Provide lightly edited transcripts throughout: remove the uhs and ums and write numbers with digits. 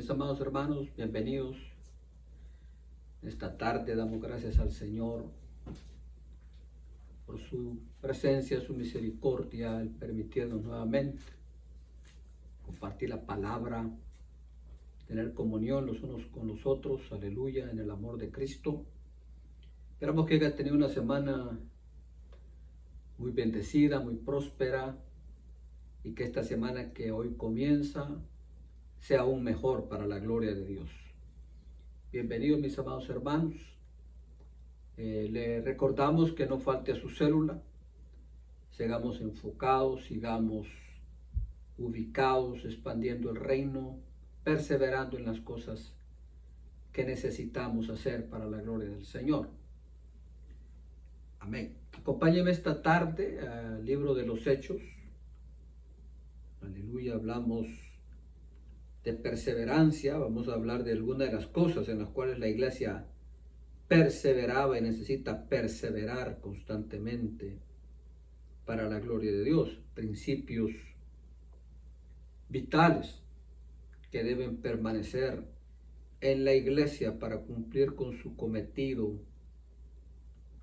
mis amados hermanos, bienvenidos. Esta tarde damos gracias al Señor por su presencia, su misericordia, el permitirnos nuevamente compartir la palabra, tener comunión los unos con los otros, aleluya, en el amor de Cristo. Esperamos que haya tenido una semana muy bendecida, muy próspera, y que esta semana que hoy comienza sea aún mejor para la gloria de Dios. Bienvenidos mis amados hermanos. Le recordamos que no falte a su célula, sigamos enfocados, sigamos ubicados, expandiendo el reino, perseverando en las cosas que necesitamos hacer para la gloria del Señor. Amén. Acompáñenme esta tarde al libro de los Hechos. Aleluya, hablamos de perseverancia. Vamos a hablar de algunas de las cosas en las cuales la iglesia perseveraba y necesita perseverar constantemente para la gloria de Dios. Principios vitales que deben permanecer en la iglesia para cumplir con su cometido,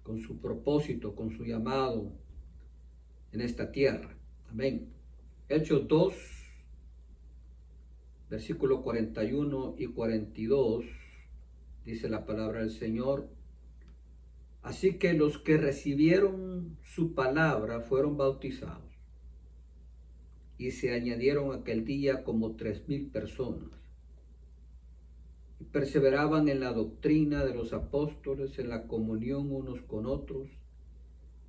con su propósito, con su llamado en esta tierra. Amén. Hechos 2, versículos 41 y 42, dice la palabra del Señor: así que los que recibieron su palabra fueron bautizados, y se añadieron aquel día como 3,000 personas, y perseveraban en la doctrina de los apóstoles, en la comunión unos con otros,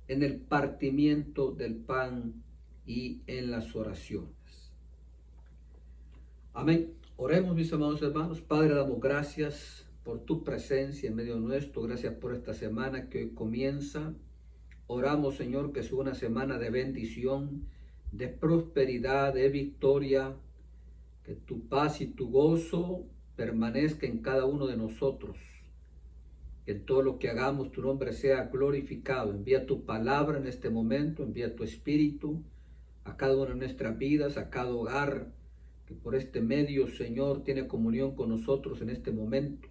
en el partimiento del pan y en las oraciones. Amén. Oremos, mis amados hermanos. Padre, damos gracias por tu presencia en medio nuestro. Gracias por esta semana que hoy comienza. Oramos, Señor, que sea una semana de bendición, de prosperidad, de victoria. Que tu paz y tu gozo permanezca en cada uno de nosotros. Que en todo lo que hagamos tu nombre sea glorificado. Envía tu palabra en este momento, envía tu espíritu a cada una de nuestras vidas, a cada hogar que por este medio, Señor, tiene comunión con nosotros en este momento.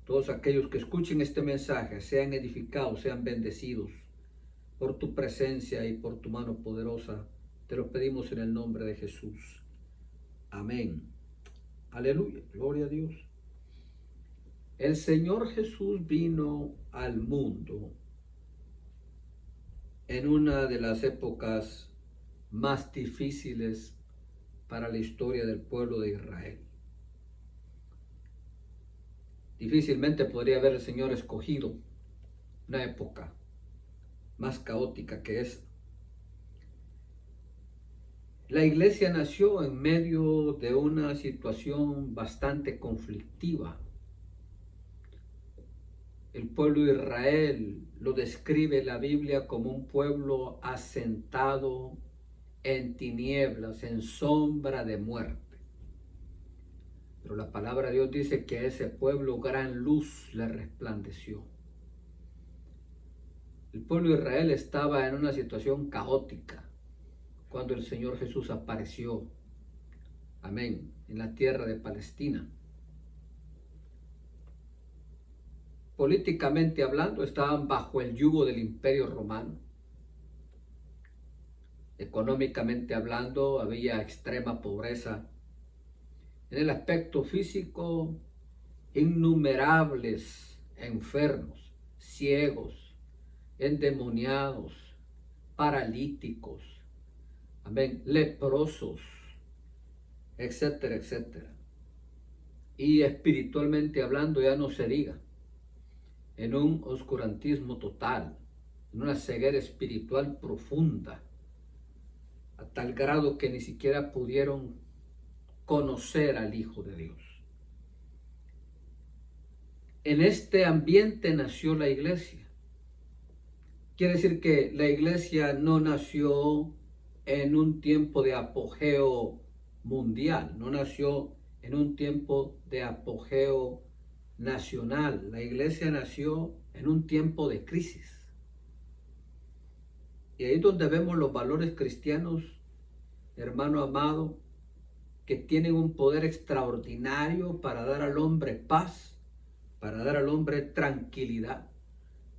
Todos aquellos que escuchen este mensaje sean edificados, sean bendecidos por tu presencia y por tu mano poderosa. Te lo pedimos en el nombre de Jesús. Amén. Aleluya. Gloria a Dios. El Señor Jesús vino al mundo en una de las épocas más difíciles para la historia del pueblo de Israel. Difícilmente podría haber el Señor escogido una época más caótica que esta. La iglesia nació en medio de una situación bastante conflictiva. El pueblo de Israel lo describe la Biblia como un pueblo asentado en tinieblas, en sombra de muerte. Pero la palabra de Dios dice que a ese pueblo gran luz le resplandeció. El pueblo de Israel estaba en una situación caótica cuando el Señor Jesús apareció, amén, en la tierra de Palestina. Políticamente hablando, estaban bajo el yugo del Imperio Romano. Económicamente hablando, había extrema pobreza. En el aspecto físico, innumerables enfermos, ciegos, endemoniados, paralíticos, amén, leprosos, etcétera, etcétera. Y espiritualmente hablando, ya no se diga, en un oscurantismo total, en una ceguera espiritual profunda, a tal grado que ni siquiera pudieron conocer al Hijo de Dios. En este ambiente nació la iglesia. Quiere decir que la iglesia no nació en un tiempo de apogeo mundial, no nació en un tiempo de apogeo nacional. La iglesia nació en un tiempo de crisis. Y ahí es donde vemos los valores cristianos, hermano amado, que tienen un poder extraordinario para dar al hombre paz, para dar al hombre tranquilidad.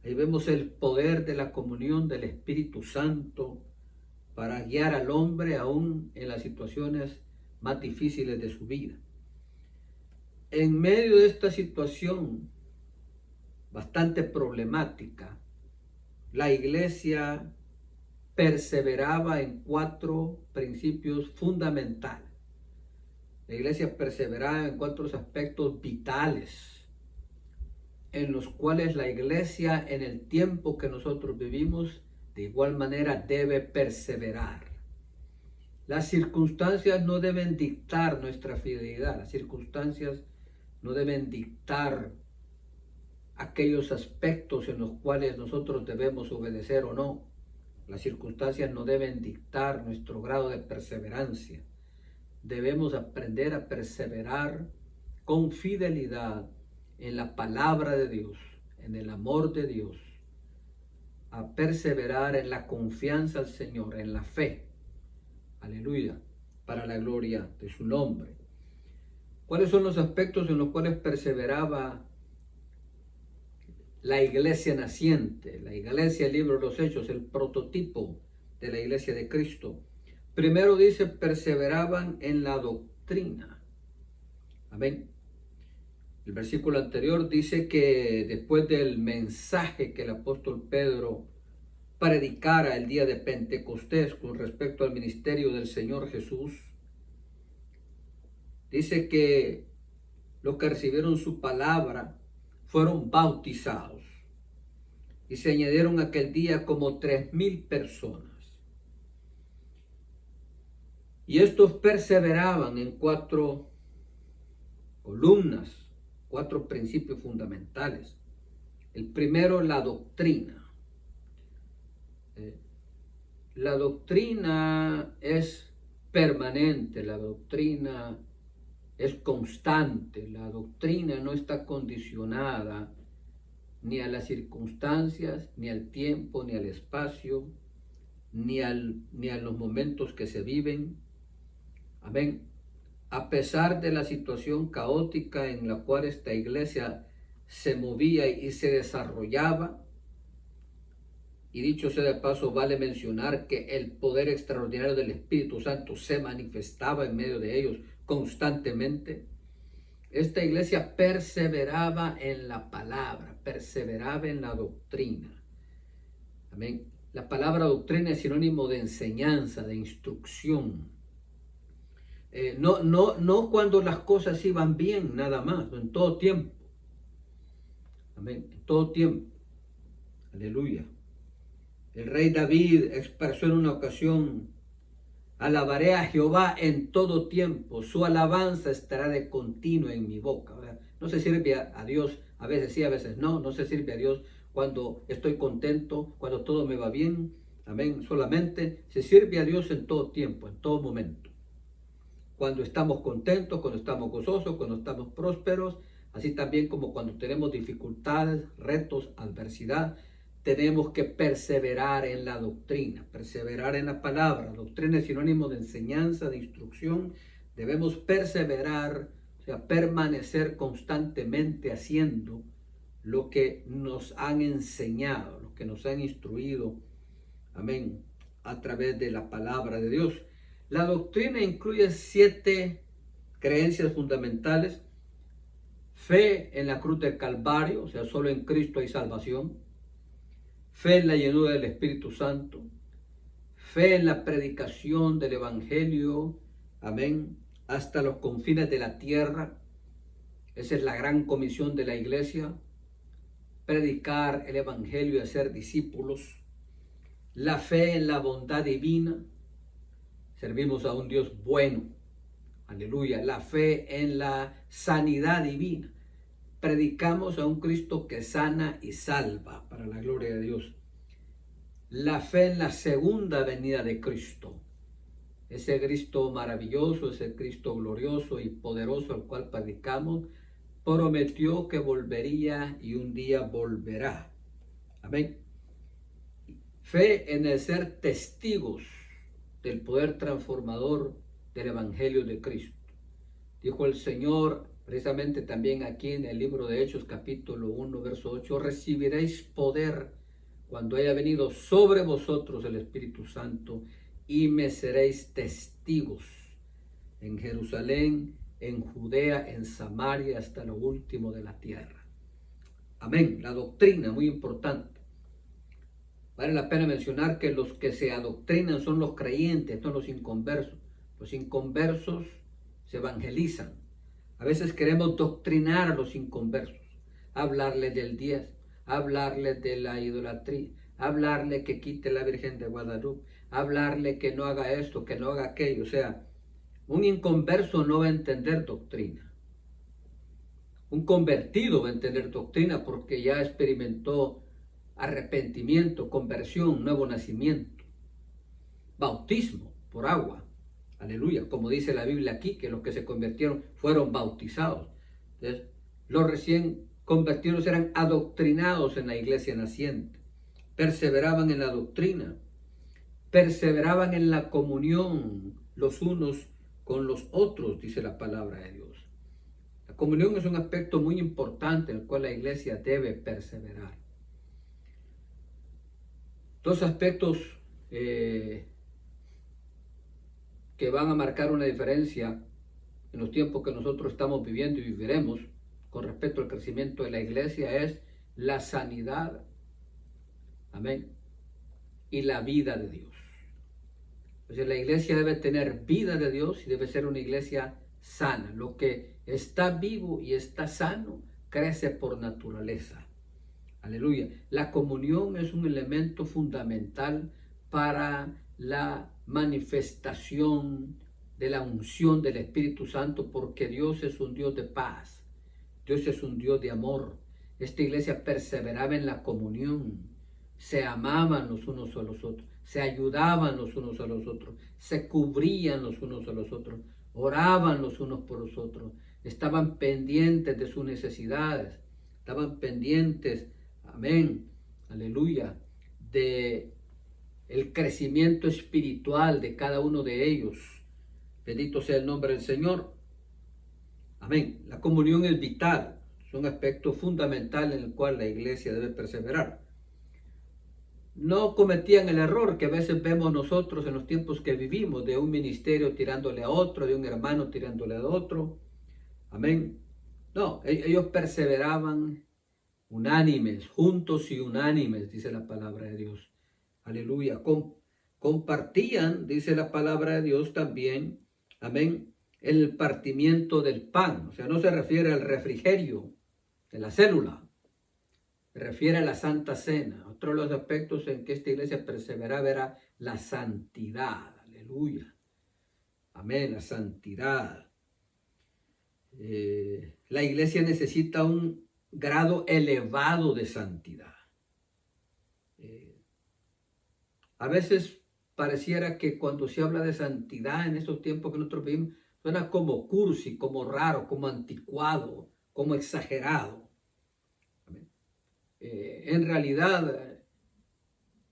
Ahí vemos el poder de la comunión del Espíritu Santo para guiar al hombre aún en las situaciones más difíciles de su vida. En medio de esta situación bastante problemática, la iglesia perseveraba en 4 principios fundamentales. La iglesia perseveraba en 4 aspectos vitales, en los cuales la iglesia en el tiempo que nosotros vivimos de igual manera debe perseverar. Las circunstancias no deben dictar nuestra fidelidad, las circunstancias no deben dictar aquellos aspectos en los cuales nosotros debemos obedecer o no. Las circunstancias no deben dictar nuestro grado de perseverancia. Debemos aprender a perseverar con fidelidad en la palabra de Dios, en el amor de Dios, a perseverar en la confianza al Señor, en la fe. Aleluya, para la gloria de su nombre. ¿Cuáles son los aspectos en los cuales perseveraba la iglesia naciente? La iglesia, el libro de los Hechos, el prototipo de la iglesia de Cristo. Primero dice, perseveraban en la doctrina. Amén. El versículo anterior dice que después del mensaje que el apóstol Pedro predicara el día de Pentecostés con respecto al ministerio del Señor Jesús, dice que los que recibieron su palabra fueron bautizados y se añadieron aquel día como 3,000 personas. Y estos perseveraban en 4 columnas, 4 principios fundamentales. El primero, la doctrina. La doctrina es permanente, la doctrina es constante, la doctrina no está condicionada ni a las circunstancias, ni al tiempo, ni al espacio, ni a los momentos que se viven. Amén. A pesar de la situación caótica en la cual esta iglesia se movía y se desarrollaba, y dicho sea de paso, vale mencionar que el poder extraordinario del Espíritu Santo se manifestaba en medio de ellos constantemente. Esta iglesia perseveraba en la palabra, perseveraba en la doctrina. Amén. La palabra doctrina es sinónimo de enseñanza, de instrucción. No cuando las cosas iban bien, nada más, en todo tiempo. Amén. En todo tiempo. Aleluya. El rey David expresó en una ocasión: alabaré a Jehová en todo tiempo, su alabanza estará de continuo en mi boca. ¿Verdad? No se sirve a Dios, a veces sí, a veces no se sirve a Dios cuando estoy contento, cuando todo me va bien. Amén. Solamente se sirve a Dios en todo tiempo, en todo momento. Cuando estamos contentos, cuando estamos gozosos, cuando estamos prósperos, así también como cuando tenemos dificultades, retos, adversidad. Tenemos que perseverar en la doctrina, perseverar en la palabra. Doctrina es sinónimo de enseñanza, de instrucción. Debemos perseverar, o sea, permanecer constantemente haciendo lo que nos han enseñado, lo que nos han instruido. Amén. A través de la palabra de Dios. La doctrina incluye 7 creencias fundamentales. Fe en la cruz del Calvario, o sea, solo en Cristo hay salvación. Fe en la llenura del Espíritu Santo, fe en la predicación del Evangelio, amén, hasta los confines de la tierra. Esa es la gran comisión de la iglesia, predicar el Evangelio y hacer discípulos. La fe en la bondad divina, servimos a un Dios bueno, aleluya. La fe en la sanidad divina. Predicamos a un Cristo que sana y salva, para la gloria de Dios. La fe en la segunda venida de Cristo. Ese Cristo maravilloso, ese Cristo glorioso y poderoso al cual predicamos, prometió que volvería y un día volverá. Amén. Fe en el ser testigos del poder transformador del Evangelio de Cristo. Dijo el Señor, precisamente también aquí en el libro de Hechos, capítulo 1, verso 8, recibiréis poder cuando haya venido sobre vosotros el Espíritu Santo y me seréis testigos en Jerusalén, en Judea, en Samaria, hasta lo último de la tierra. Amén. La doctrina, muy importante. Vale la pena mencionar que los que se adoctrinan son los creyentes, no los inconversos. Los inconversos se evangelizan. A veces queremos doctrinar a los inconversos, hablarles del diezmo, hablarles de la idolatría, hablarle que quite la Virgen de Guadalupe, hablarle que no haga esto, que no haga aquello. O sea, un inconverso no va a entender doctrina. Un convertido va a entender doctrina porque ya experimentó arrepentimiento, conversión, nuevo nacimiento, bautismo por agua. Aleluya, como dice la Biblia aquí, que los que se convirtieron fueron bautizados. Entonces, los recién convertidos eran adoctrinados en la iglesia naciente, perseveraban en la doctrina, perseveraban en la comunión los unos con los otros, dice la palabra de Dios. La comunión es un aspecto muy importante en el cual la iglesia debe perseverar. Dos aspectos que van a marcar una diferencia en los tiempos que nosotros estamos viviendo y viviremos con respecto al crecimiento de la iglesia es la sanidad, amén, y la vida de Dios. Entonces la iglesia debe tener vida de Dios y debe ser una iglesia sana. Lo que está vivo y está sano crece por naturaleza. Aleluya. La comunión es un elemento fundamental para la manifestación de la unción del Espíritu Santo, porque Dios es un Dios de paz. Dios es un Dios de amor. Esta iglesia perseveraba en la comunión. Se amaban los unos a los otros. Se ayudaban los unos a los otros. Se cubrían los unos a los otros. Oraban los unos por los otros. Estaban pendientes de sus necesidades. Estaban pendientes, amén, aleluya, de el crecimiento espiritual de cada uno de ellos. Bendito sea el nombre del Señor. Amén. La comunión es vital, es un aspecto fundamental en el cual la iglesia debe perseverar. No cometían el error que a veces vemos nosotros en los tiempos que vivimos, de un ministerio tirándole a otro, de un hermano tirándole a otro. Amén. No, ellos perseveraban unánimes, juntos y unánimes, dice la palabra de Dios. Aleluya. Compartían, dice la palabra de Dios también, amén, el partimiento del pan. O sea, no se refiere al refrigerio de la célula, se refiere a la Santa Cena. Otro de los aspectos en que esta iglesia perseveraba era la santidad. Aleluya. Amén, la santidad. La iglesia necesita un grado elevado de santidad. A veces pareciera que cuando se habla de santidad en estos tiempos que nosotros vivimos, suena como cursi, como raro, como anticuado, como exagerado. En realidad,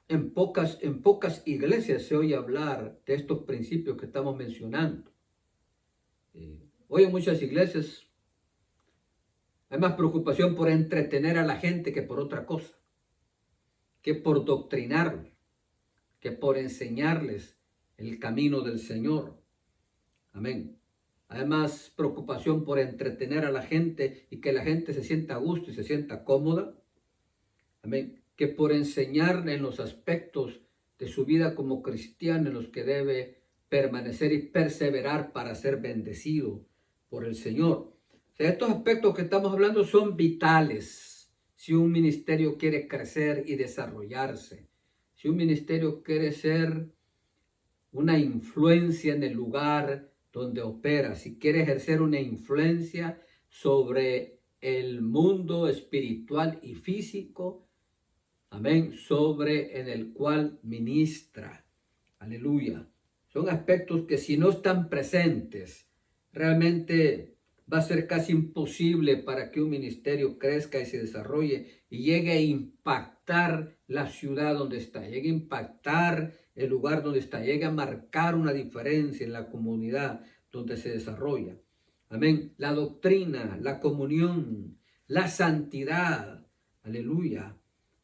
en pocas iglesias se oye hablar de estos principios que estamos mencionando. Hoy en muchas iglesias hay más preocupación por entretener a la gente que por otra cosa, que por doctrinarlos, que por enseñarles el camino del Señor. Amén. Hay más preocupación por entretener a la gente y que la gente se sienta a gusto y se sienta cómoda. Amén. Que por enseñarle en los aspectos de su vida como cristiano en los que debe permanecer y perseverar para ser bendecido por el Señor. O sea, estos aspectos que estamos hablando son vitales si un ministerio quiere crecer y desarrollarse. Si un ministerio quiere ser una influencia en el lugar donde opera, si quiere ejercer una influencia sobre el mundo espiritual y físico, amén, sobre en el cual ministra. Aleluya. Son aspectos que si no están presentes, realmente va a ser casi imposible para que un ministerio crezca y se desarrolle y llegue a impactar la ciudad donde está, llegue a impactar el lugar donde está, llegue a marcar una diferencia en la comunidad donde se desarrolla. Amén. La doctrina, la comunión, la santidad. Aleluya.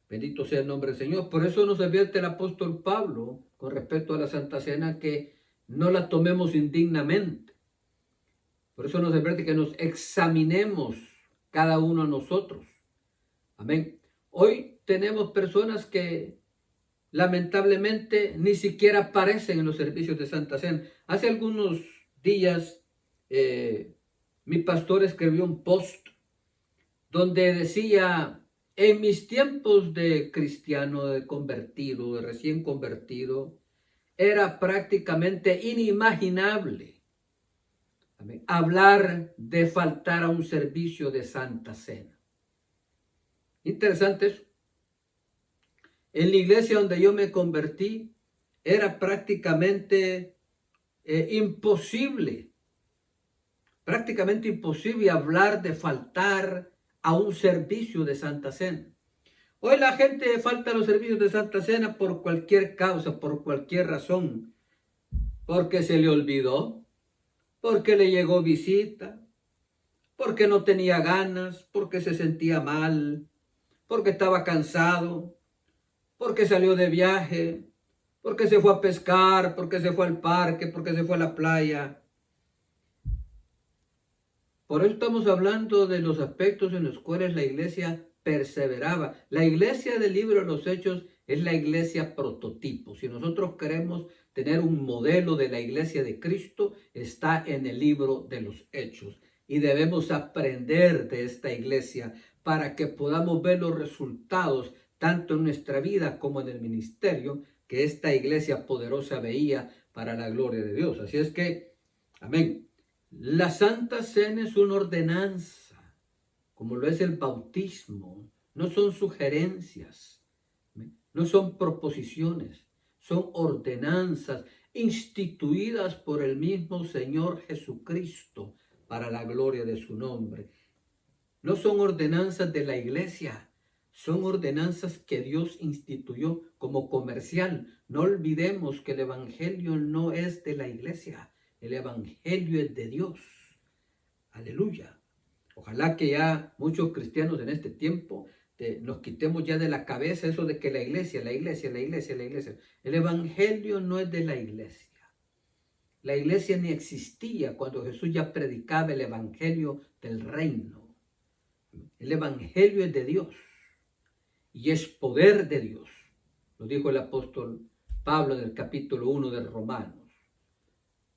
Bendito sea el nombre del Señor. Por eso nos advierte el apóstol Pablo con respecto a la Santa Cena que no la tomemos indignamente. Por eso nos advierte que nos examinemos cada uno de nosotros. Amén. Hoy tenemos personas que lamentablemente ni siquiera aparecen en los servicios de Santa Cena. Hace algunos días mi pastor escribió un post donde decía: en mis tiempos de cristiano, de convertido, de recién convertido, era prácticamente inimaginable, amén, hablar de faltar a un servicio de Santa Cena. Interesante eso. En la iglesia donde yo me convertí, era prácticamente imposible hablar de faltar a un servicio de Santa Cena. Hoy la gente falta a los servicios de Santa Cena por cualquier causa, por cualquier razón, porque se le olvidó, porque le llegó visita, porque no tenía ganas, porque se sentía mal, porque estaba cansado, porque salió de viaje, porque se fue a pescar, porque se fue al parque, porque se fue a la playa. Por eso estamos hablando de los aspectos en los cuales la iglesia perseveraba. La iglesia del libro de los Hechos es la iglesia prototipo. Si nosotros queremos tener un modelo de la iglesia de Cristo, está en el libro de los Hechos. Y debemos aprender de esta iglesia para que podamos ver los resultados tanto en nuestra vida como en el ministerio que esta iglesia poderosa veía para la gloria de Dios. Así es que, amén. La Santa Cena es una ordenanza, como lo es el bautismo. No son sugerencias, no son proposiciones, son ordenanzas instituidas por el mismo Señor Jesucristo para la gloria de su nombre. No son ordenanzas de la iglesia, son ordenanzas que Dios instituyó como comercial. No olvidemos que el evangelio no es de la iglesia. El evangelio es de Dios. Aleluya. Ojalá que ya muchos cristianos en este tiempo nos quitemos ya de la cabeza eso de que la iglesia. El evangelio no es de la iglesia. La iglesia ni existía cuando Jesús ya predicaba el evangelio del reino. El evangelio es de Dios y es poder de Dios. Lo dijo el apóstol Pablo en el capítulo 1 de Romanos.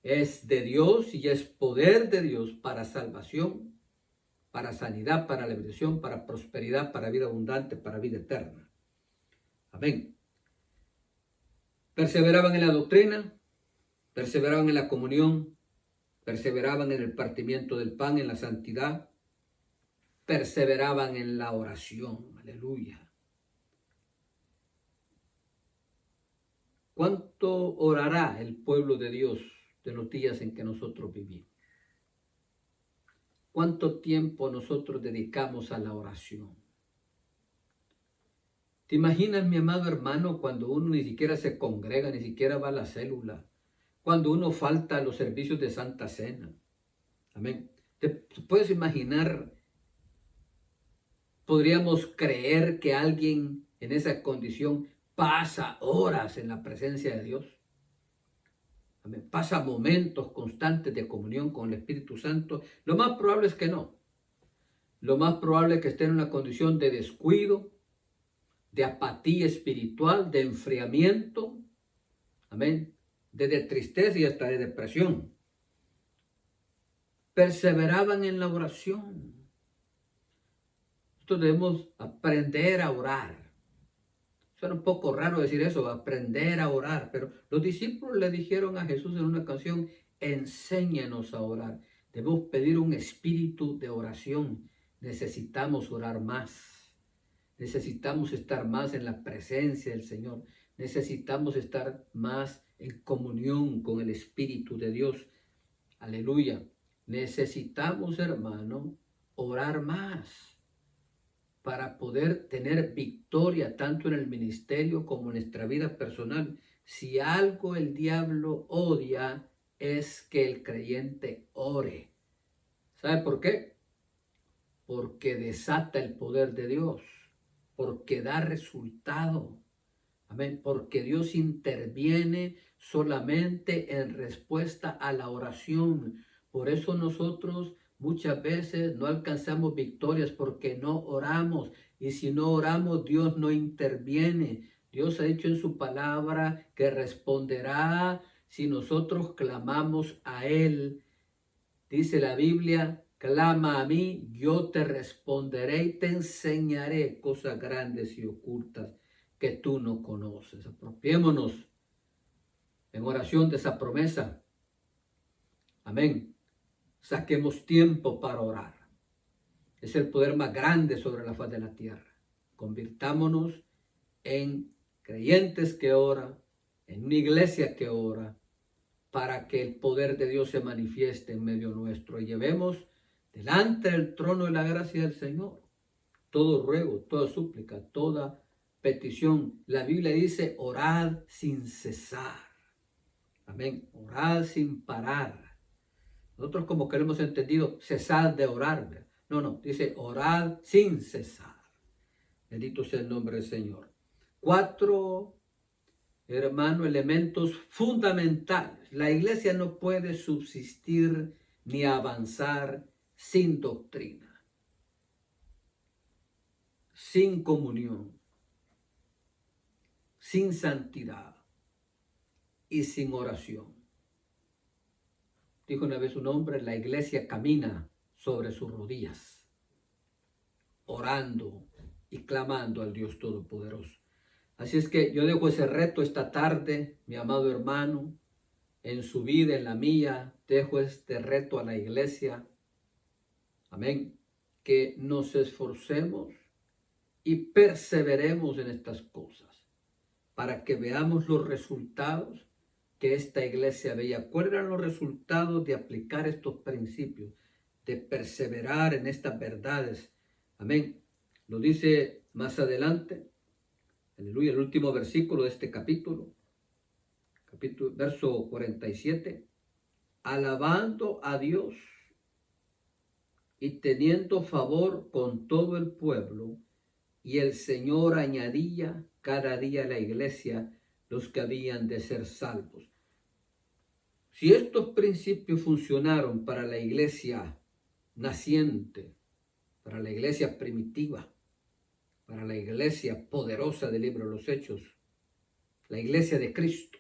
Es de Dios y es poder de Dios para salvación, para sanidad, para liberación, para prosperidad, para vida abundante, para vida eterna. Amén. Perseveraban en la doctrina, perseveraban en la comunión, perseveraban en el partimiento del pan, en la santidad, perseveraban en la oración. Aleluya. ¿Cuánto orará el pueblo de Dios de los días en que nosotros vivimos? ¿Cuánto tiempo nosotros dedicamos a la oración? ¿Te imaginas, mi amado hermano, cuando uno ni siquiera se congrega, ni siquiera va a la célula? Cuando uno falta a los servicios de Santa Cena. Amén. ¿Te puedes imaginar? ¿Podríamos creer que alguien en esa condición pasa horas en la presencia de Dios? Amén. Pasa momentos constantes de comunión con el Espíritu Santo. Lo más probable es que no. Lo más probable es que esté en una condición de descuido, de apatía espiritual, de enfriamiento, amén, de tristeza y hasta de depresión. Perseveraban en la oración. Nosotros debemos aprender a orar. Suena un poco raro decir eso, aprender a orar, pero los discípulos le dijeron a Jesús en una canción: enséñanos a orar. Debemos pedir un espíritu de oración. Necesitamos orar más. Necesitamos estar más en la presencia del Señor. Necesitamos estar más en comunión con el Espíritu de Dios. Aleluya. Necesitamos, hermano, orar más para poder tener victoria tanto en el ministerio como en nuestra vida personal. Si algo el diablo odia, es que el creyente ore. ¿Sabe por qué? Porque desata el poder de Dios, porque da resultado. Amén. Porque Dios interviene solamente en respuesta a la oración. Por eso nosotros muchas veces no alcanzamos victorias porque no oramos. Y si no oramos, Dios no interviene. Dios ha dicho en su palabra que responderá si nosotros clamamos a Él. Dice la Biblia, clama a mí, yo te responderé y te enseñaré cosas grandes y ocultas que tú no conoces. Apropiémonos en oración de esa promesa. Amén. Saquemos tiempo para orar. Es el poder más grande sobre la faz de la tierra. Convirtámonos en creyentes que oran, en una iglesia que ora, para que el poder de Dios se manifieste en medio nuestro. Y llevemos delante del trono de la gracia del Señor todo ruego, toda súplica, toda petición. La Biblia dice, orad sin cesar. Amén. Orad sin parar. Nosotros como que lo hemos entendido, cesad de orar. ¿Verdad? No, dice orad sin cesar. Bendito sea el nombre del Señor. 4, hermano, elementos fundamentales. La iglesia no puede subsistir ni avanzar sin doctrina, sin comunión, sin santidad y sin oración. Dijo una vez un hombre, la iglesia camina sobre sus rodillas, orando y clamando al Dios Todopoderoso. Así es que yo dejo ese reto esta tarde, mi amado hermano, en su vida, en la mía, dejo este reto a la iglesia. Amén. Que nos esforcemos y perseveremos en estas cosas para que veamos los resultados que esta iglesia veía. ¿Cuáles eran los resultados de aplicar estos principios, de perseverar en estas verdades? Amén. Lo dice más adelante, aleluya, el último versículo de este capítulo, verso 47. Alabando a Dios y teniendo favor con todo el pueblo, y el Señor añadía cada día a la iglesia los que habían de ser salvos. Si estos principios funcionaron para la iglesia naciente, para la iglesia primitiva, para la iglesia poderosa del libro de los Hechos, la iglesia de Cristo,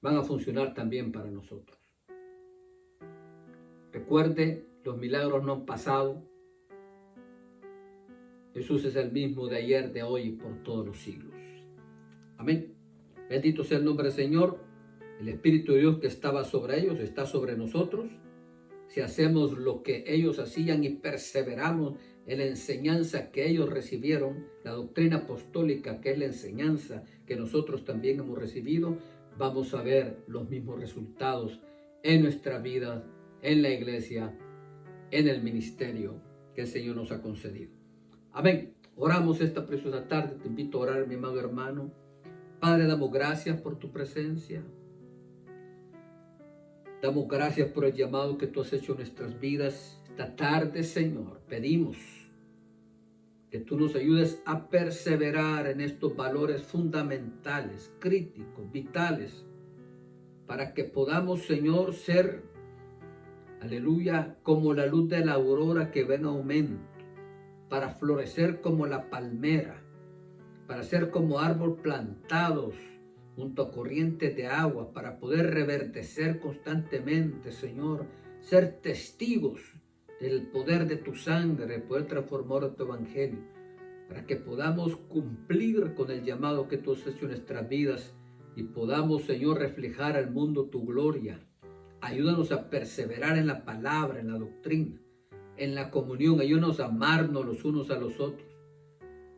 van a funcionar también para nosotros. Recuerde, los milagros no han pasado. Jesús es el mismo de ayer, de hoy y por todos los siglos. Amén. Bendito sea el nombre del Señor. El Espíritu de Dios que estaba sobre ellos está sobre nosotros. Si hacemos lo que ellos hacían y perseveramos en la enseñanza que ellos recibieron, la doctrina apostólica, que es la enseñanza que nosotros también hemos recibido, vamos a ver los mismos resultados en nuestra vida, en la iglesia, en el ministerio que el Señor nos ha concedido. Amén. Oramos esta preciosa tarde. Te invito a orar, mi amado hermano. Padre, damos gracias por tu presencia. Damos gracias por el llamado que tú has hecho en nuestras vidas. Esta tarde, Señor, pedimos que tú nos ayudes a perseverar en estos valores fundamentales, críticos, vitales, para que podamos, Señor, ser, aleluya, como la luz de la aurora que va en aumento, para florecer como la palmera, para ser como árbol plantados junto a corrientes de agua, para poder reverdecer constantemente, Señor, ser testigos del poder de tu sangre, poder transformar tu evangelio, para que podamos cumplir con el llamado que tú has hecho en nuestras vidas y podamos, Señor, reflejar al mundo tu gloria. Ayúdanos a perseverar en la palabra, en la doctrina, en la comunión. Ayúdanos a amarnos los unos a los otros,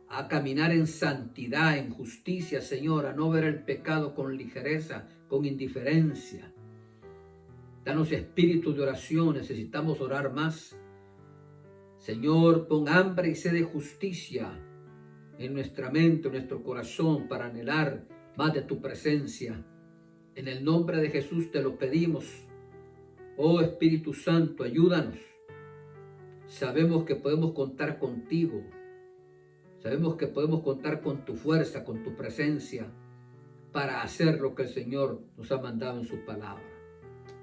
a caminar en santidad, en justicia, Señor, a no ver el pecado con ligereza, con indiferencia. Danos espíritu de oración, necesitamos orar más. Señor, pon hambre y sed de justicia en nuestra mente, en nuestro corazón, para anhelar más de tu presencia. En el nombre de Jesús te lo pedimos. Oh Espíritu Santo, ayúdanos. Sabemos que podemos contar contigo. Sabemos que podemos contar con tu fuerza, con tu presencia, para hacer lo que el Señor nos ha mandado en su palabra.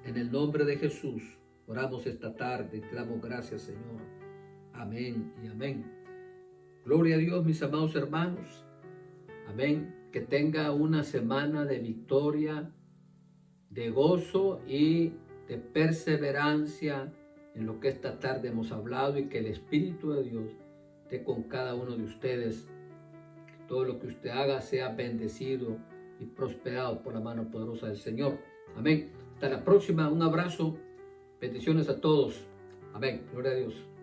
En el nombre de Jesús, oramos esta tarde y te damos gracias, Señor. Amén y amén. Gloria a Dios, mis amados hermanos. Amén. Que tenga una semana de victoria, de gozo y de perseverancia en lo que esta tarde hemos hablado, y que el Espíritu de Dios esté con cada uno de ustedes. Todo lo que usted haga sea bendecido y prosperado por la mano poderosa del Señor. Amén. Hasta la próxima. Un abrazo. Bendiciones a todos. Amén. Gloria a Dios.